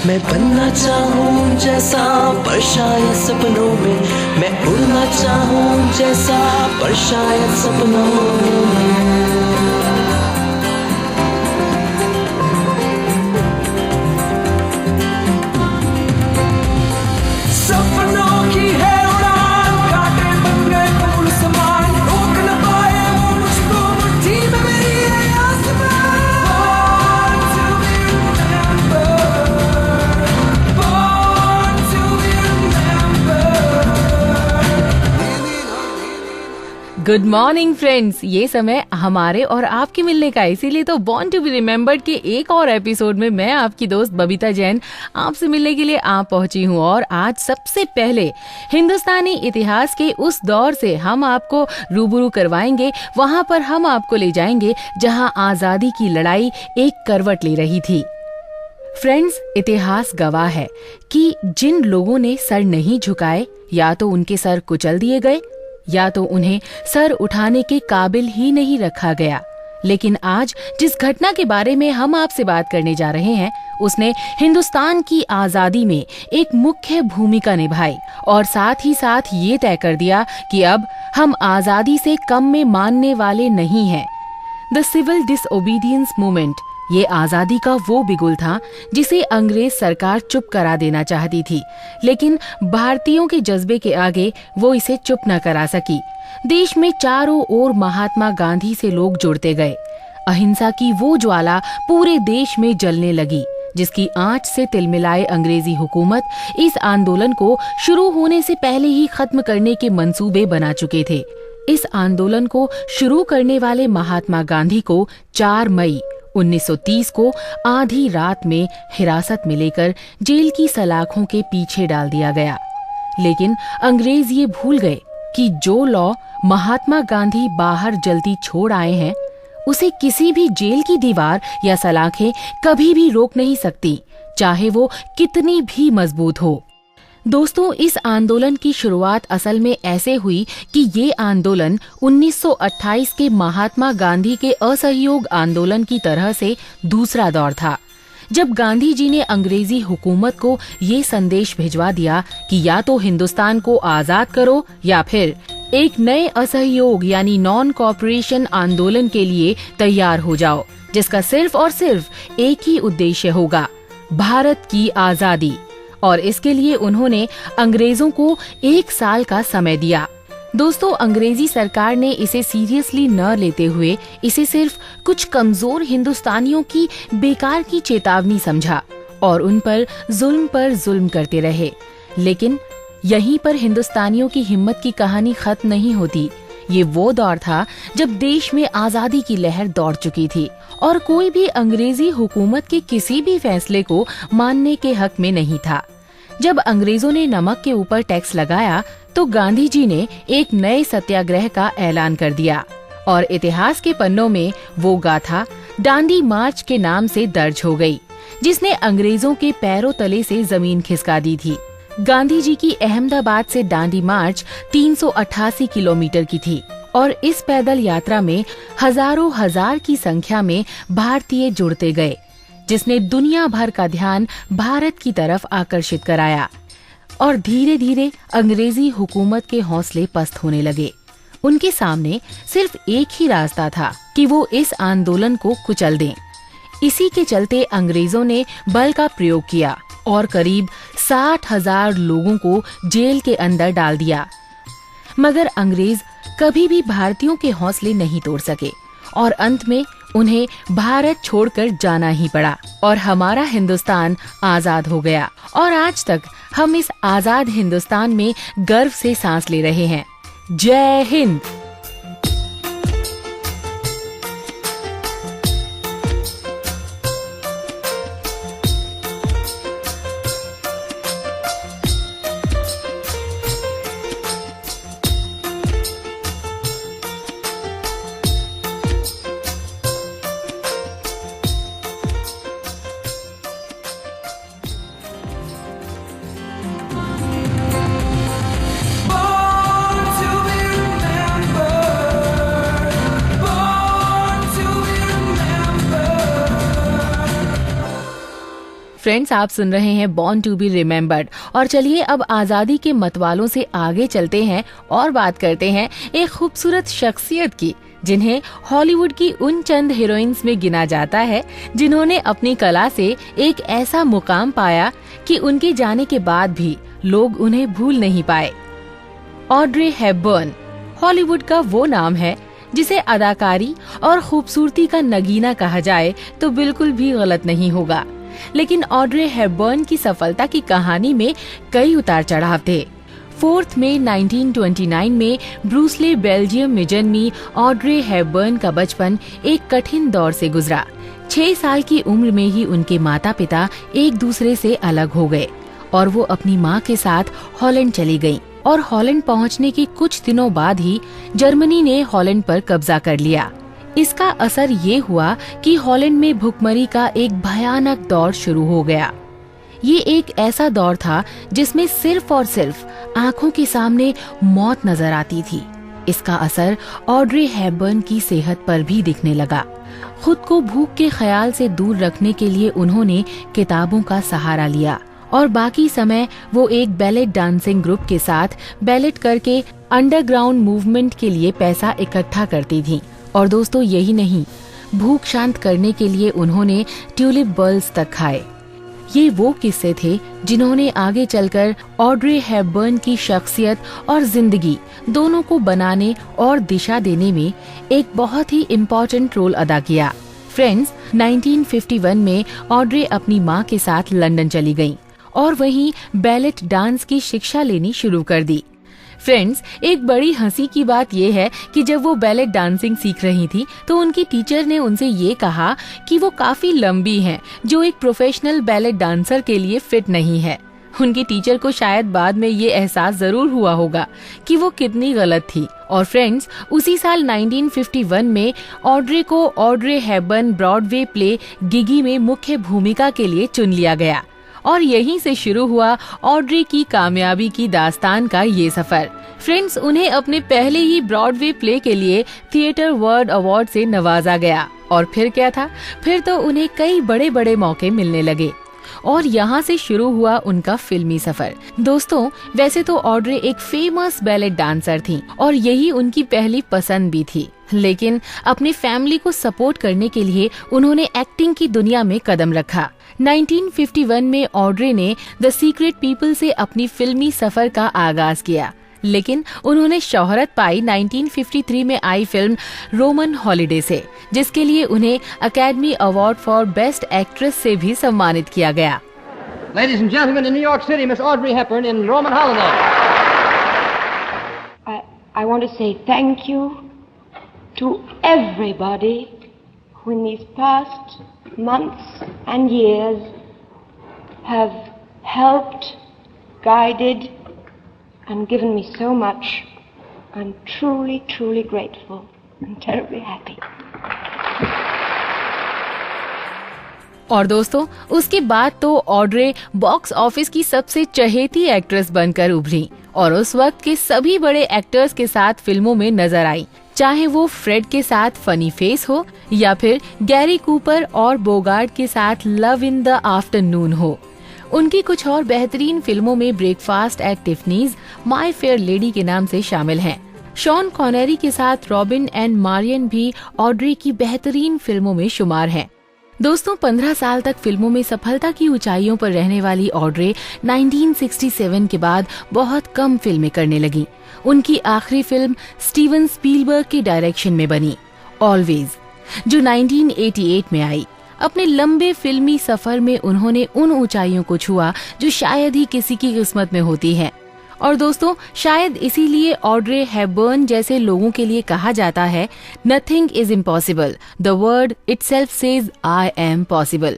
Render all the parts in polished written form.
मैं बनना चाहूँ जैसा पर शायद सपनों में, मैं उड़ना चाहूँ जैसा पर शायद सपनों में। गुड मॉर्निंग फ्रेंड्स, ये समय हमारे और आपके मिलने का, इसीलिए तो बॉर्न टू बी रिमेम्बर्ड के एक और एपिसोड में मैं आपकी दोस्त बबीता जैन आपसे मिलने के लिए आ पहुंची हूं। और आज सबसे पहले हिंदुस्तानी इतिहास के उस दौर से हम आपको रूबरू करवाएंगे। वहां पर हम आपको ले जाएंगे जहां आजादी की लड़ाई एक करवट ले रही थी। फ्रेंड्स, इतिहास गवाह है कि जिन लोगों ने सर नहीं झुकाए, या तो उनके सर कुचल दिए गए या तो उन्हें सर उठाने के काबिल ही नहीं रखा गया। लेकिन आज जिस घटना के बारे में हम आपसे बात करने जा रहे हैं, उसने हिंदुस्तान की आजादी में एक मुख्य भूमिका निभाई और साथ ही साथ ये तय कर दिया कि अब हम आजादी से कम में मानने वाले नहीं हैं। द सिविल डिसओबीडियंस मूवमेंट, ये आजादी का वो बिगुल था जिसे अंग्रेज सरकार चुप करा देना चाहती थी, लेकिन भारतीयों के जज्बे के आगे वो इसे चुप न करा सकी। देश में चारों ओर महात्मा गांधी से लोग जुड़ते गए। अहिंसा की वो ज्वाला पूरे देश में जलने लगी, जिसकी आंच से तिलमिलाए अंग्रेजी हुकूमत इस आंदोलन को शुरू होने से पहले ही खत्म करने के मंसूबे बना चुके थे। इस आंदोलन को शुरू करने वाले महात्मा गांधी को 4 मई 1930 को आधी रात में हिरासत में लेकर जेल की सलाखों के पीछे डाल दिया गया। लेकिन अंग्रेज ये भूल गए कि जो लॉ महात्मा गांधी बाहर जल्दी छोड़ आए हैं, उसे किसी भी जेल की दीवार या सलाखें कभी भी रोक नहीं सकती, चाहे वो कितनी भी मजबूत हो। दोस्तों, इस आंदोलन की शुरुआत असल में ऐसे हुई कि ये आंदोलन 1928 के महात्मा गांधी के असहयोग आंदोलन की तरह से दूसरा दौर था, जब गांधी जी ने अंग्रेजी हुकूमत को ये संदेश भिजवा दिया कि या तो हिंदुस्तान को आजाद करो या फिर एक नए असहयोग यानी नॉन कॉपरेशन आंदोलन के लिए तैयार हो जाओ, जिसका सिर्फ और सिर्फ एक ही उद्देश्य होगा, भारत की आजादी। और इसके लिए उन्होंने अंग्रेजों को 1 साल का समय दिया। दोस्तों, अंग्रेजी सरकार ने इसे सीरियसली न लेते हुए इसे सिर्फ कुछ कमजोर हिंदुस्तानियों की बेकार की चेतावनी समझा और उन पर जुल्म करते रहे। लेकिन यहीं पर हिंदुस्तानियों की हिम्मत की कहानी खत्म नहीं होती। ये वो दौर था जब देश में आजादी की लहर दौड़ चुकी थी और कोई भी अंग्रेजी हुकूमत के किसी भी फैसले को मानने के हक में नहीं था। जब अंग्रेजों ने नमक के ऊपर टैक्स लगाया, तो गांधी जी ने एक नए सत्याग्रह का ऐलान कर दिया और इतिहास के पन्नों में वो गाथा दांडी मार्च के नाम से दर्ज हो गई, जिसने अंग्रेजों के पैरों तले से जमीन खिसका दी थी। गांधी जी की अहमदाबाद से दांडी मार्च 388 किलोमीटर की थी और इस पैदल यात्रा में हजारों हजार की संख्या में भारतीय जुड़ते गए, जिसने दुनिया भर का ध्यान भारत की तरफ आकर्षित कराया और धीरे धीरे अंग्रेजी हुकूमत के हौसले पस्त होने लगे। उनके सामने सिर्फ एक ही रास्ता था कि वो इस आंदोलन को कुचल दें। इसी के चलते अंग्रेजों ने बल का प्रयोग किया और करीब 60,000 लोगों को जेल के अंदर डाल दिया। मगर अंग्रेज कभी भी भारतीयों के हौसले नहीं तोड़ सके और अंत में उन्हें भारत छोड़कर जाना ही पड़ा और हमारा हिंदुस्तान आजाद हो गया। और आज तक हम इस आजाद हिंदुस्तान में गर्व से सांस ले रहे हैं। जय हिंद। फ्रेंड्स, आप सुन रहे हैं बॉर्न टू बी रिमेम्बर्ड और चलिए अब आजादी के मतवालों से आगे चलते हैं और बात करते हैं एक खूबसूरत शख्सियत की, जिन्हें हॉलीवुड की उन चंद हीरोइंस में गिना जाता है जिन्होंने अपनी कला से एक ऐसा मुकाम पाया कि उनके जाने के बाद भी लोग उन्हें भूल नहीं पाए। ऑड्रे हेपबर्न हॉलीवुड का वो नाम है जिसे अदाकारी और खूबसूरती का नगीना कहा जाए तो बिल्कुल भी गलत नहीं होगा। लेकिन ऑड्रे हेपबर्न की सफलता की कहानी में कई उतार चढ़ाव थे। 4 मई 1929 में ब्रूसले बेल्जियम में जन्मी ऑड्रे हेपबर्न का बचपन एक कठिन दौर से गुजरा। 6 साल की उम्र में ही उनके माता पिता एक दूसरे से अलग हो गए और वो अपनी माँ के साथ हॉलैंड चली गईं। और हॉलैंड पहुंचने के कुछ दिनों बाद ही जर्मनी ने हॉलैंड पर कब्जा कर लिया। इसका असर ये हुआ कि हॉलैंड में भुखमरी का एक भयानक दौर शुरू हो गया। ये एक ऐसा दौर था जिसमें सिर्फ और सिर्फ आंखों के सामने मौत नजर आती थी। इसका असर ऑड्रे हेपबर्न की सेहत पर भी दिखने लगा। खुद को भूख के ख्याल से दूर रखने के लिए उन्होंने किताबों का सहारा लिया और बाकी समय वो एक बैलेट डांसिंग ग्रुप के साथ बैलेट करके अंडरग्राउंड मूवमेंट के लिए पैसा इकट्ठा करती थीं। और दोस्तों, यही नहीं, भूख शांत करने के लिए उन्होंने ट्यूलिप बल्ब्स तक खाए। ये वो किस्से थे जिन्होंने आगे चलकर ऑड्रे हेपबर्न की शख्सियत और जिंदगी दोनों को बनाने और दिशा देने में एक बहुत ही इम्पोर्टेंट रोल अदा किया। फ्रेंड्स, 1951 में ऑड्रे अपनी माँ के साथ लंदन चली गईं और वहीं बैलेट डांस की शिक्षा लेनी शुरू कर दी। फ्रेंड्स, एक बड़ी हंसी की बात यह है कि जब वो बैलेट डांसिंग सीख रही थी तो उनकी टीचर ने उनसे ये कहा कि वो काफी लंबी हैं, जो एक प्रोफेशनल बैलेट डांसर के लिए फिट नहीं है। उनकी टीचर को शायद बाद में ये एहसास जरूर हुआ होगा कि वो कितनी गलत थी। और फ्रेंड्स, उसी साल 1951 में ऑड्रे को Audrey Hepburn Broadway play Gigi में मुख्य भूमिका के लिए चुन लिया गया और यहीं से शुरू हुआ ऑड्रे की कामयाबी की दास्तान का ये सफर। फ्रेंड्स, उन्हें अपने पहले ही ब्रॉडवे प्ले के लिए थिएटर वर्ल्ड अवार्ड से नवाजा गया और फिर क्या था, फिर तो उन्हें कई बड़े बड़े मौके मिलने लगे और यहाँ से शुरू हुआ उनका फिल्मी सफर। दोस्तों, वैसे तो ऑड्रे एक फेमस बैलेट डांसर थी और यही उनकी पहली पसंद भी थी, लेकिन अपनी फैमिली को सपोर्ट करने के लिए उन्होंने एक्टिंग की दुनिया में कदम रखा। 1951 में ऑड्रे ने द सीक्रेट पीपल से अपनी फिल्मी सफर का आगाज किया, लेकिन उन्होंने शोहरत पाई 1953 में आई फिल्म रोमन हॉलिडे से, जिसके लिए उन्हें academy award for best actress से भी सम्मानित किया गया। Ladies and gentlemen, in New York City, Miss Audrey Hepburn in Roman Holiday. I want to say thank you to everybody who in these past months and years have helped, guided, and given me so much. I'm truly, truly grateful and terribly happy. और दोस्तों, उसके बाद तो Audrey box office की सबसे चहेती actress बनकर उभरी और उस वक्त के सभी बड़े एक्टर्स के साथ फिल्मों में नजर आई, चाहे वो फ्रेड के साथ फनी फेस हो या फिर गैरी कूपर और बोगार्ट के साथ लव इन द आफ्टरनून हो। उनकी कुछ और बेहतरीन फिल्मों में breakfast at Tiffany's, my fair lady के नाम से शामिल हैं। शॉन कॉनेरी के साथ रॉबिन एंड मारियन भी ऑड्रे की बेहतरीन फिल्मों में शुमार हैं। दोस्तों, 15 साल तक फिल्मों में सफलता की ऊंचाइयों पर रहने वाली ऑड्रे 1967 के बाद बहुत कम फिल्में करने लगी। उनकी आखिरी फिल्म स्टीवन स्पीलबर्ग की डायरेक्शन में बनी ऑलवेज, जो 1988 में आई। अपने लंबे फिल्मी सफर में उन्होंने उन ऊंचाइयों को छुआ जो शायद ही किसी की किस्मत में होती हैं। और दोस्तों, शायद इसीलिए ऑड्रे हेपबर्न जैसे लोगों के लिए कहा जाता है, nothing is impossible, the word itself says I am possible.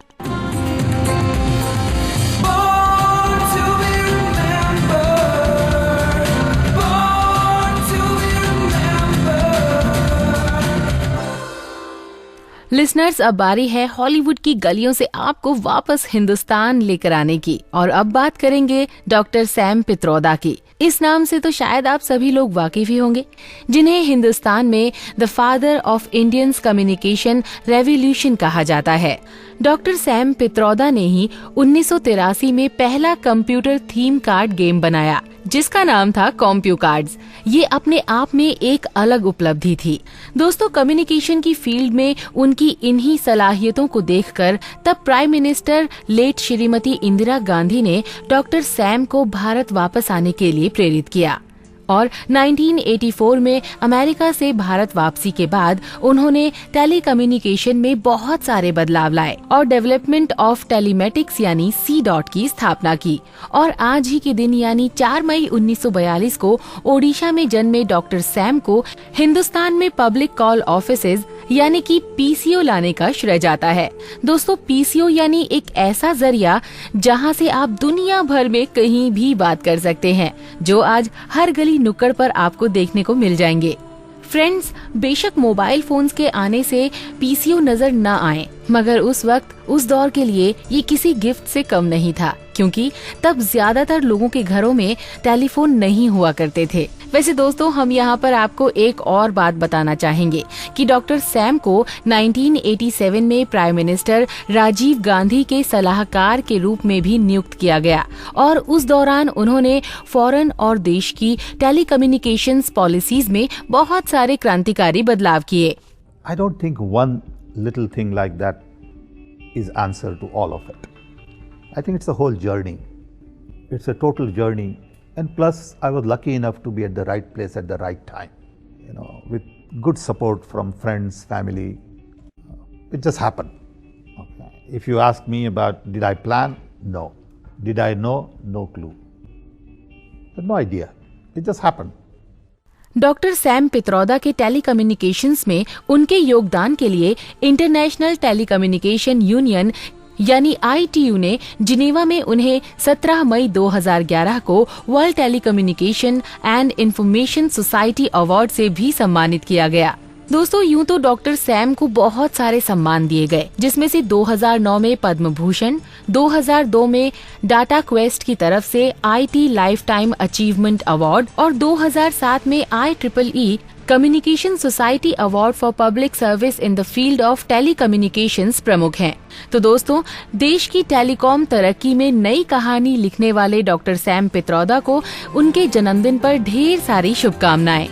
Listeners, अब बारी है हॉलीवुड की गलियों से आपको वापस हिंदुस्तान लेकर आने की और अब बात करेंगे डॉक्टर सैम पित्रोदा की। इस नाम से तो शायद आप सभी लोग वाकिफ ही होंगे, जिन्हें हिंदुस्तान में the father of Indians communication revolution कहा जाता है। डॉक्टर सैम पित्रोदा ने ही 1983 में पहला कंप्यूटर थीम कार्ड गेम बनाया, जिसका नाम था कॉम्प्यू कार्ड्स। ये अपने आप में एक अलग उपलब्धि थी। दोस्तों, कम्युनिकेशन की फील्ड में उनकी इन्हीं सलाहियतों को देखकर तब prime minister late Shrimati Indira Gandhi ने डॉक्टर सैम को भारत वापस आने के लिए प्रेरित किया और 1984 में अमेरिका से भारत वापसी के बाद उन्होंने टेलीकम्युनिकेशन में बहुत सारे बदलाव लाए और डेवलपमेंट ऑफ टेलीमेटिक्स यानी C.DOT की स्थापना की। और आज ही के दिन यानी 4 मई 1942 को ओडिशा में जन्मे डॉक्टर सैम को हिंदुस्तान में पब्लिक कॉल ऑफिसेज यानी कि PCO लाने का श्रेय जाता है। दोस्तों, PCO यानी एक ऐसा जरिया जहां से आप दुनिया भर में कहीं भी बात कर सकते हैं, जो आज हर गली नुक्कड़ पर आपको देखने को मिल जाएंगे। फ्रेंड्स, बेशक मोबाइल फोन्स के आने से PCO नजर न आए, मगर उस वक्त उस दौर के लिए ये किसी गिफ्ट से कम नहीं था, क्योंकि तब ज्यादातर लोगों के घरों में टेलीफोन नहीं हुआ करते थे। वैसे दोस्तों, हम यहाँ पर आपको एक और बात बताना चाहेंगे कि डॉक्टर सैम को 1987 में प्राइम मिनिस्टर राजीव गांधी के सलाहकार के रूप में भी नियुक्त किया गया और उस दौरान उन्होंने फॉरेन और देश की टेलीकम्युनिकेशंस पॉलिसीज में बहुत सारे क्रांतिकारी बदलाव किए। I don't think one little thing like that is answer to all of it. I think it's a whole journey. It's a total journey. And plus, I was lucky enough to be at the right place at the right time, with good support from friends, family. It just happened. Okay. If you ask me about did I plan? No. Did I know? No clue. But no idea. It just happened. Doctor Sam Pitroda के telecommunications में उनके योगदान के लिए international telecommunication union यानी ITU ने Geneva में उन्हें 17 मई 2011 को world telecommunication and information society award से भी सम्मानित किया गया। दोस्तों, यूं तो डॉक्टर सैम को बहुत सारे सम्मान दिए गए, जिसमें से 2009 में पद्म भूषण, 2002 में डाटा क्वेस्ट की तरफ से IT life time achievement award और 2007 में IEEE communication society award for public service in the field of telecommunications प्रमुख हैं। तो दोस्तों, देश की टेलीकॉम तरक्की में नई कहानी लिखने वाले डॉक्टर सैम पित्रोदा को उनके जन्मदिन पर ढेर सारी शुभकामनाएं।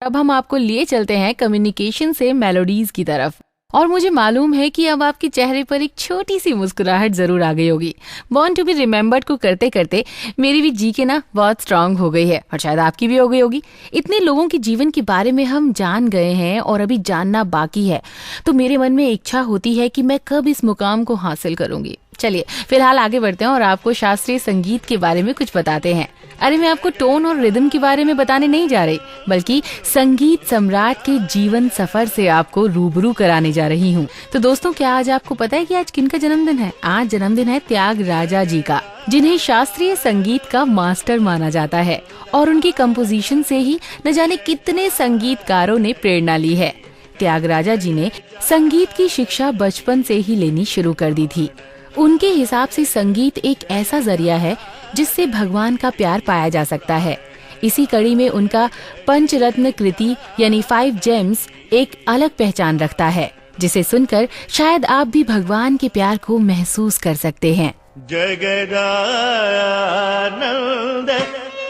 अब हम आपको लिए चलते हैं कम्युनिकेशन से मेलोडीज की तरफ और मुझे मालूम है कि अब आपके चेहरे पर एक छोटी सी मुस्कुराहट जरूर आ गई होगी। बॉर्न टू बी रिमेम्बर्ड को करते करते मेरी भी जी के ना बहुत स्ट्रांग हो गई है और शायद आपकी भी हो गई होगी। इतने लोगों के जीवन के बारे में हम जान गए हैं और अभी जानना बाकी है, तो मेरे मन में इच्छा होती है कि मैं कब इस मुकाम को हासिल करूंगी। चलिए फिलहाल आगे बढ़ते हैं और आपको शास्त्रीय संगीत के बारे में कुछ बताते हैं। अरे, मैं आपको टोन और रिदम के बारे में बताने नहीं जा रही, बल्कि संगीत सम्राट के जीवन सफर से आपको रूबरू कराने जा रही हूँ। तो दोस्तों, क्या आज आपको पता है कि आज किनका जन्मदिन है? आज जन्मदिन है त्यागराजा जी का, जिन्हें शास्त्रीय संगीत का मास्टर माना जाता है और उनकी कंपोजिशन से ही न जाने कितने संगीतकारों ने प्रेरणा ली है। त्यागराजा जी ने संगीत की शिक्षा बचपन से ही लेनी शुरू कर दी थी। उनके हिसाब से संगीत एक ऐसा जरिया है जिससे भगवान का प्यार पाया जा सकता है। इसी कड़ी में उनका पंचरत्न कृति यानी 5 जेम्स एक अलग पहचान रखता है, जिसे सुनकर शायद आप भी भगवान के प्यार को महसूस कर सकते हैं। जगदानंद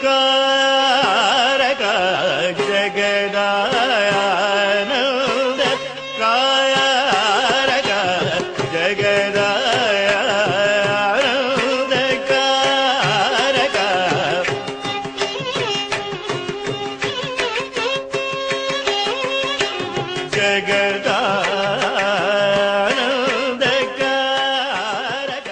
कारक जगदानंद कारक जगदानंद कारक जगदानंद कारक।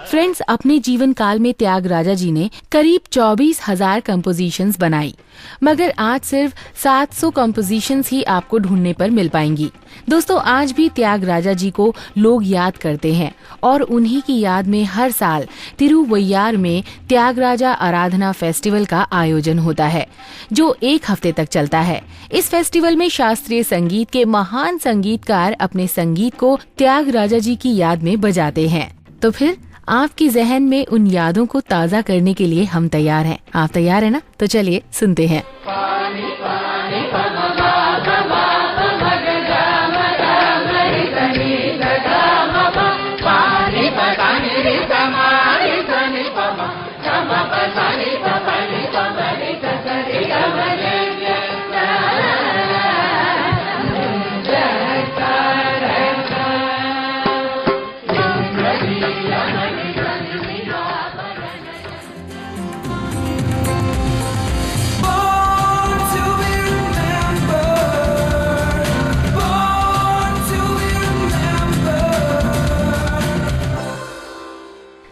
फ्रेंड्स, अपने जीवन काल में त्यागराजा जी ने करीब 24,000 कंपोजिशंस बनाई, मगर आज सिर्फ 700 कंपोजिशंस ही आपको ढूंढने पर मिल पाएंगी। दोस्तों, आज भी त्यागराजा जी को लोग याद करते हैं और उन्हीं की याद में हर साल तिरुवैयार में त्यागराजा आराधना फेस्टिवल का आयोजन होता है, जो 1 हफ्ते तक चलता है। इस फेस्टिवल में शास्त्रीय संगीत के महान संगीतकार अपने संगीत को त्यागराजा जी की याद में बजाते हैं। तो फिर आपके जहन में उन यादों को ताज़ा करने के लिए हम तैयार हैं। आप तैयार हैं ना? तो चलिए सुनते हैं।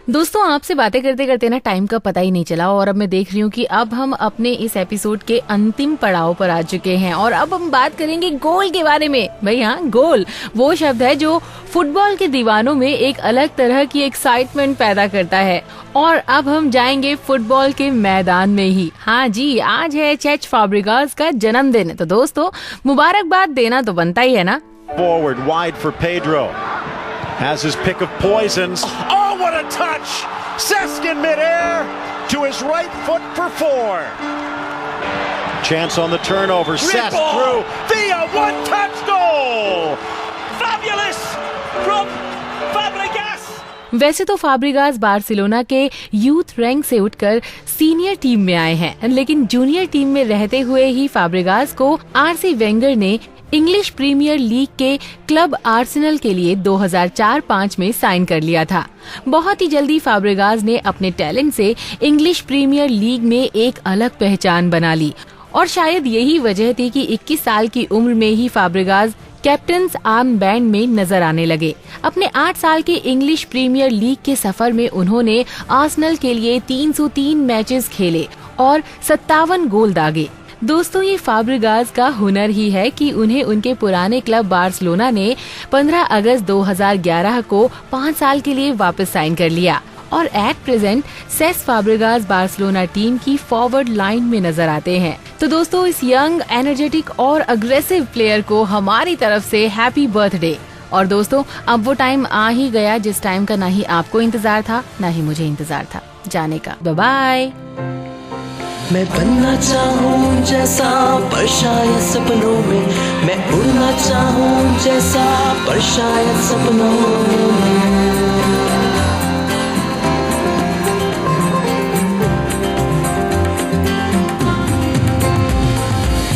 दोस्तों, आपसे बातें करते करते ना टाइम का पता ही नहीं चला और अब मैं देख रही हूँ कि अब हम अपने इस एपिसोड के अंतिम पड़ाव पर आ चुके हैं और अब हम बात करेंगे गोल के बारे में। भाई हाँ, गोल वो शब्द है जो फुटबॉल के दीवानों में एक अलग तरह की एक्साइटमेंट पैदा करता है। और अब हम जाएंगे फुटबॉल के मैदान में ही। हाँ जी, आज है चेच फैब्रिगास का जन्मदिन, तो दोस्तों मुबारकबाद देना तो बनता ही है ना। Forward, wide for Pedro. Has his pick of poisons. Oh, what a touch! Cesc in midair to his right foot for 4. Chance on the turnover. Cesc through. Via one-touch goal! Fabulous from Fabregas! वैसे तो फैब्रिगास Barcelona के youth rank से उठकर senior team में आए हैं, लेकिन junior team में रहते हुए ही फैब्रिगास को आरसी वेंगर ने इंग्लिश प्रीमियर लीग के क्लब आर्सेनल के लिए 2004-05 में साइन कर लिया था। बहुत ही जल्दी फैब्रिगास ने अपने टैलेंट से इंग्लिश प्रीमियर लीग में एक अलग पहचान बना ली और शायद यही वजह थी कि 21 साल की उम्र में ही फैब्रिगास कैप्टन्स आर्म बैंड में नजर आने लगे। अपने 8 साल के इंग्लिश प्रीमियर लीग के सफर में उन्होंने आर्सेनल के लिए 303 मैचेस खेले और 57 गोल दागे। दोस्तों, ये फैब्रिगास का हुनर ही है कि उन्हें उनके पुराने क्लब बार्सिलोना ने 15 अगस्त 2011 को 5 साल के लिए वापस साइन कर लिया और at present Cesc Fabregas Barcelona team की फॉरवर्ड लाइन में नजर आते हैं। तो दोस्तों, इस यंग, एनर्जेटिक और अग्रेसिव प्लेयर को हमारी तरफ से हैप्पी बर्थडे। और दोस्तों, अब वो टाइम आ ही गया जिस टाइम का ना ही आपको इंतजार था ना ही मुझे इंतजार था जाने का। Bye bye. मैं बनना चाहूँ जैसा पर शायद सपनों में, मैं उड़ना चाहूँ जैसा पर शायद सपनों में।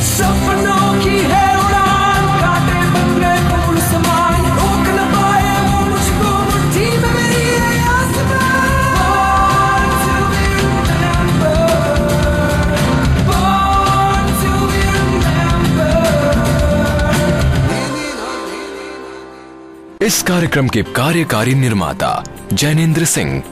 सपनों की है उड़ान, कांटे बन गए फूल समान, रोक न पाए वो मुझको मुट्ठी में मेरी है आसमान। इस कार्यक्रम के कार्यकारी निर्माता जैनेंद्र सिंह।